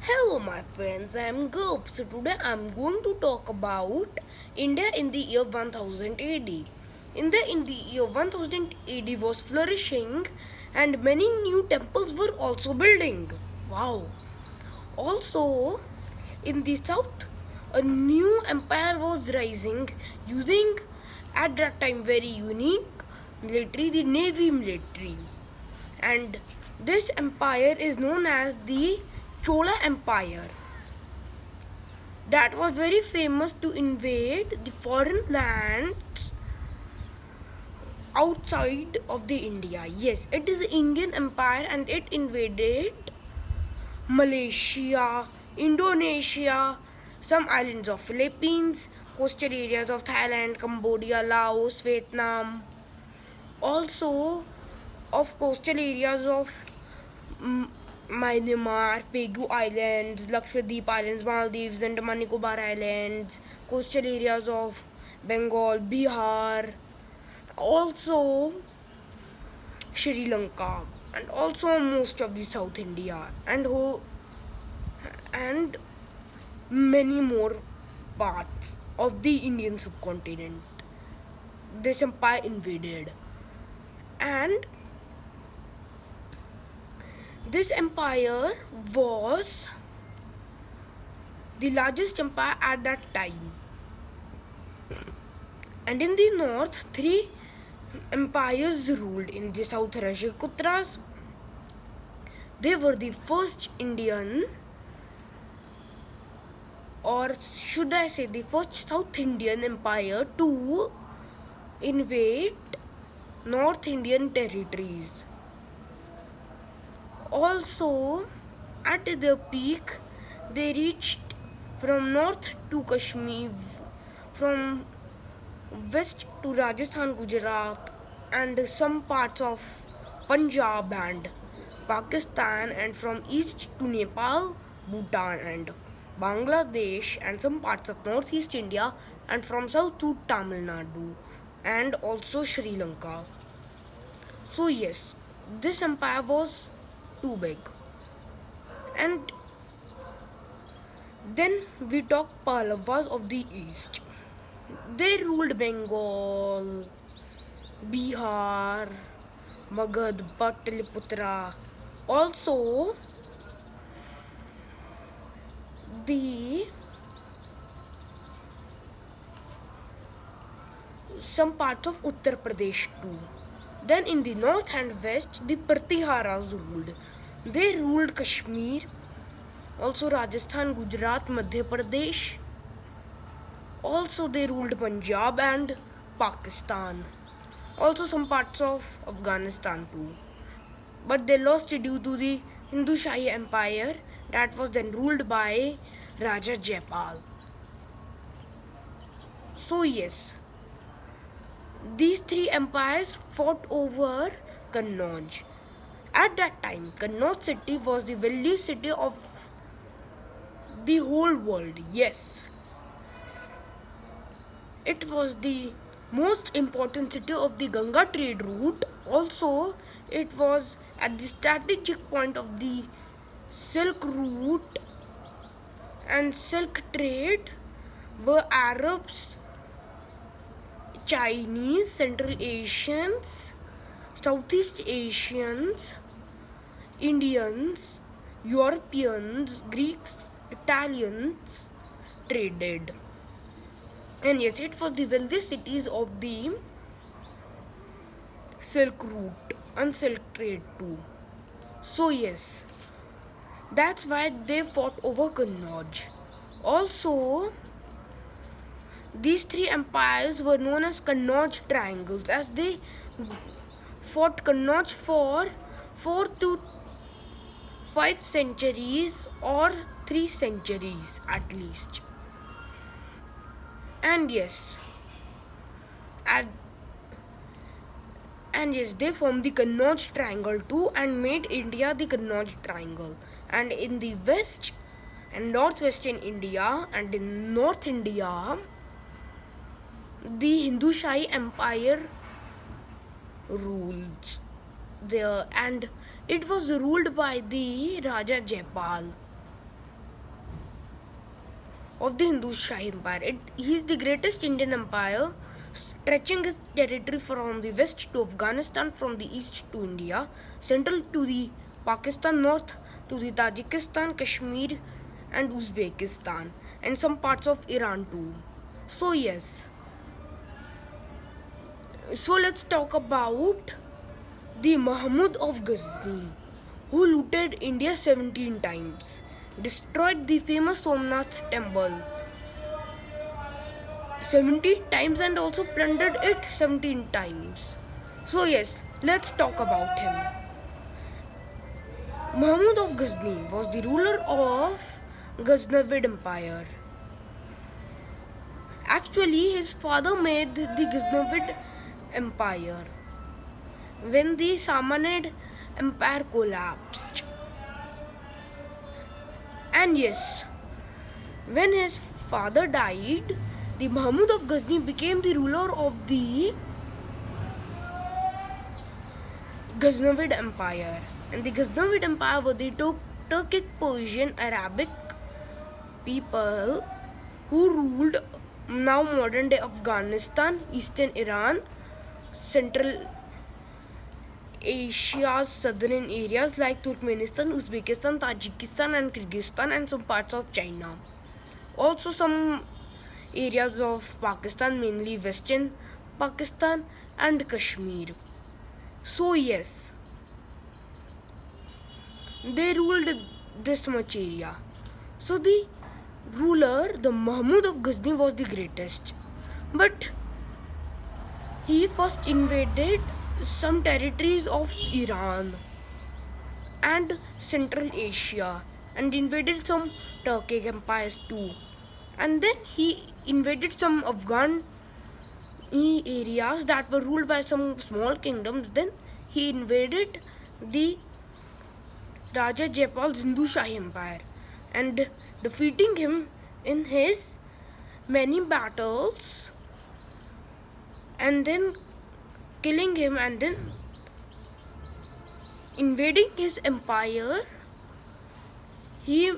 Hello my friends, I am Gurp. So today I am going to talk about India in the year 1000 AD. India in the year 1000 AD was flourishing and many new temples were also building. Wow. Also, in the south, a new empire was rising using at that time very unique military, the navy military. And this empire is known as the Chola Empire. That was very famous to invade the foreign lands outside of the India. Yes, it is an Indian empire and it invaded Malaysia, Indonesia, some islands of Philippines, coastal areas of Thailand, Cambodia, Laos, Vietnam. Also of coastal areas of Myanmar, Pegu Islands, Lakshadweep Islands, Maldives, and Andaman Nicobar Islands, coastal areas of Bengal, Bihar, also Sri Lanka, and also most of the South India, and many more parts of the Indian subcontinent. This empire invaded, and this empire was the largest empire at that time. And in the north, three empires ruled. In the south, Rashtrakutas. They were the first Indian, or should I say, the first South Indian empire to invade North Indian territories. Also, at their peak, they reached from north to Kashmir, from west to Rajasthan, Gujarat, and some parts of Punjab and Pakistan, and from east to Nepal, Bhutan, and Bangladesh, and some parts of northeast India, and from south to Tamil Nadu, and also Sri Lanka. So, yes, this empire was too big. And then we talk Pallavas of the east. They ruled Bengal, Bihar, Magad, Pataliputra. Also, the some parts of Uttar Pradesh too. Then in the north and west, the Pratiharas ruled. They ruled Kashmir, also Rajasthan, Gujarat, Madhya Pradesh. Also they ruled Punjab and Pakistan. Also some parts of Afghanistan too. But they lost due to the Hindu Shahi Empire that was then ruled by Raja Jaipal. So yes, these three empires fought over Kannauj. At that time, Kannauj city was the wealthiest city of the whole world. Yes, it was the most important city of the Ganga trade route. Also, it was at the strategic point of the Silk route and Silk trade, where Arabs, Chinese, Central Asians, Southeast Asians, Indians, Europeans, Greeks, Italians traded. And yes, it was the wealthiest cities of the Silk route and Silk trade too. So yes, that's why they fought over Kannauj. Also, these three empires were known as Kannauj triangles, as they fought Kannauj for 4 to 5 centuries or 3 centuries at least. And yes, they formed the Kannauj triangle too and made India the Kannauj triangle. And in the west and northwestern India and in North India, the Hindu Shahi Empire rules there, and it was ruled by the Raja Jaipal. of the Hindu Shahi Empire. He is the greatest Indian empire, stretching his territory from the west to Afghanistan, from the east to India, central to the Pakistan, north to the Tajikistan, Kashmir, and Uzbekistan, and some parts of Iran too. So yes. So let's talk about the Mahmud of Ghazni, who looted India 17 times, destroyed the famous Somnath temple 17 times, and also plundered it 17 times. So yes, let's talk about him. Mahmud of Ghazni was the ruler of Ghaznavid Empire. Actually, his father made the Ghaznavid Empire when the Samanid Empire collapsed. And yes, when his father died, the Mahmud of Ghazni became the ruler of the Ghaznavid Empire. And the Ghaznavid Empire were the Turkic, Persian, Arabic people who ruled now modern day Afghanistan, eastern Iran, central Asia's southern areas like Turkmenistan, Uzbekistan, Tajikistan, and Kyrgyzstan, and some parts of China. Also, some areas of Pakistan, mainly western Pakistan and Kashmir. So, yes, they ruled this much area. So, the ruler, the Mahmud of Ghazni, was the greatest. But he first invaded some territories of Iran and Central Asia, and invaded some Turkic empires too. And then he invaded some Afghan areas that were ruled by some small kingdoms. Then he invaded the Raja Jaipal's Hindu Shahi Empire and defeating him in his many battles, and then killing him, and then invading his empire. He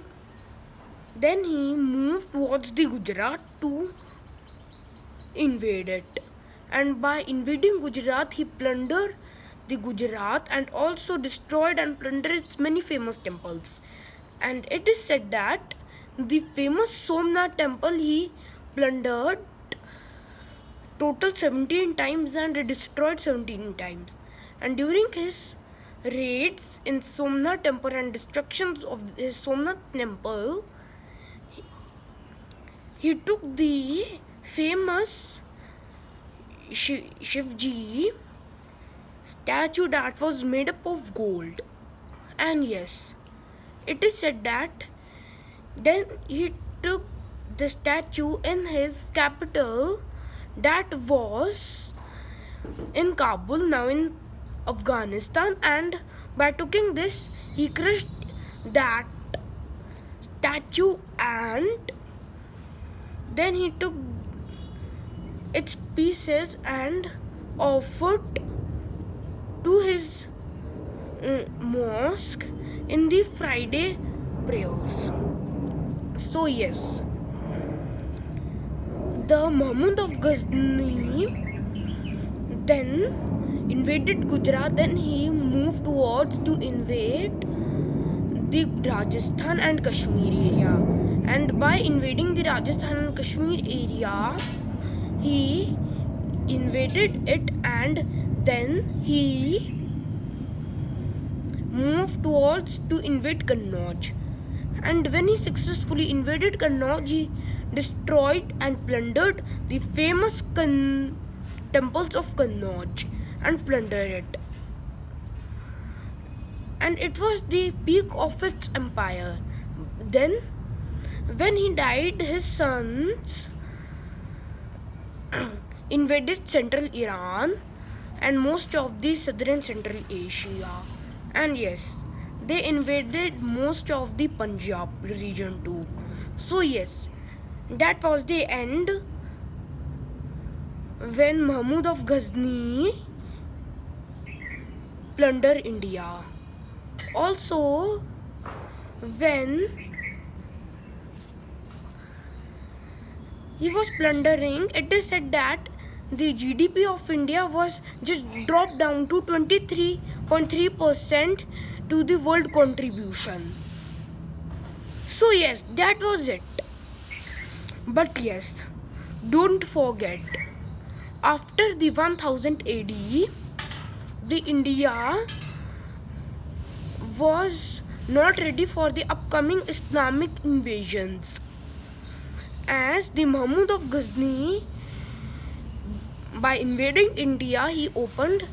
moved towards the Gujarat to invade it, and by invading Gujarat he plundered the Gujarat and also destroyed and plundered its many famous temples. And it is said that the famous Somnath temple he plundered total 17 times and destroyed 17 times. And during his raids in Somnath temple and destructions of his Somnath temple, he took the famous Shivji statue that was made up of gold. And yes, it is said that then he took the statue in his capital, that was in Kabul, now in Afghanistan, and by taking this he crushed that statue, and then he took its pieces and offered to his mosque in the Friday prayers. So yes, the Mahmud of Ghazni then invaded Gujarat. Then he moved towards to invade the Rajasthan and Kashmir area, and by invading the Rajasthan and Kashmir area he invaded it, and then he moved towards to invade Kannauj. And when he successfully invaded Kannauj, he destroyed and plundered the famous temples of Kannauj and plundered it. And it was the peak of its empire. Then, when he died, his sons invaded central Iran and most of the southern Central Asia. And yes, they invaded most of the Punjab region too. So yes, that was the end when Mahmud of Ghazni plundered India. Also, when he was plundering. It is said that the GDP of India was just dropped down to 23.3% to the world contribution. So yes, that was it. But yes, don't forget, after the 1000 AD, the India was not ready for the upcoming Islamic invasions, as the Mahmud of Ghazni, by invading India, he opened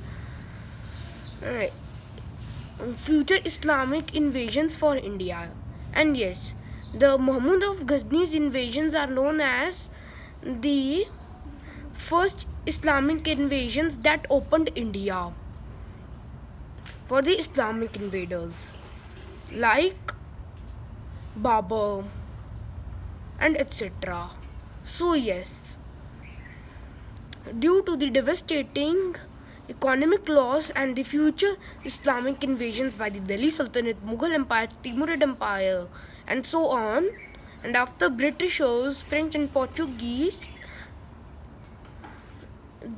future Islamic invasions for India. And yes, the Mahmud of Ghazni's invasions are known as the first Islamic invasions that opened India for the Islamic invaders like Babur and etc. So yes, due to the devastating economic loss and the future Islamic invasions by the Delhi Sultanate, Mughal Empire, Timurid Empire, and so on, and after Britishers, French and Portuguese,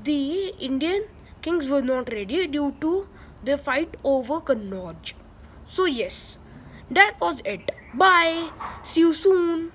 the Indian kings were not ready due to the fight over Kannauj. So yes, that was it. Bye. See you soon.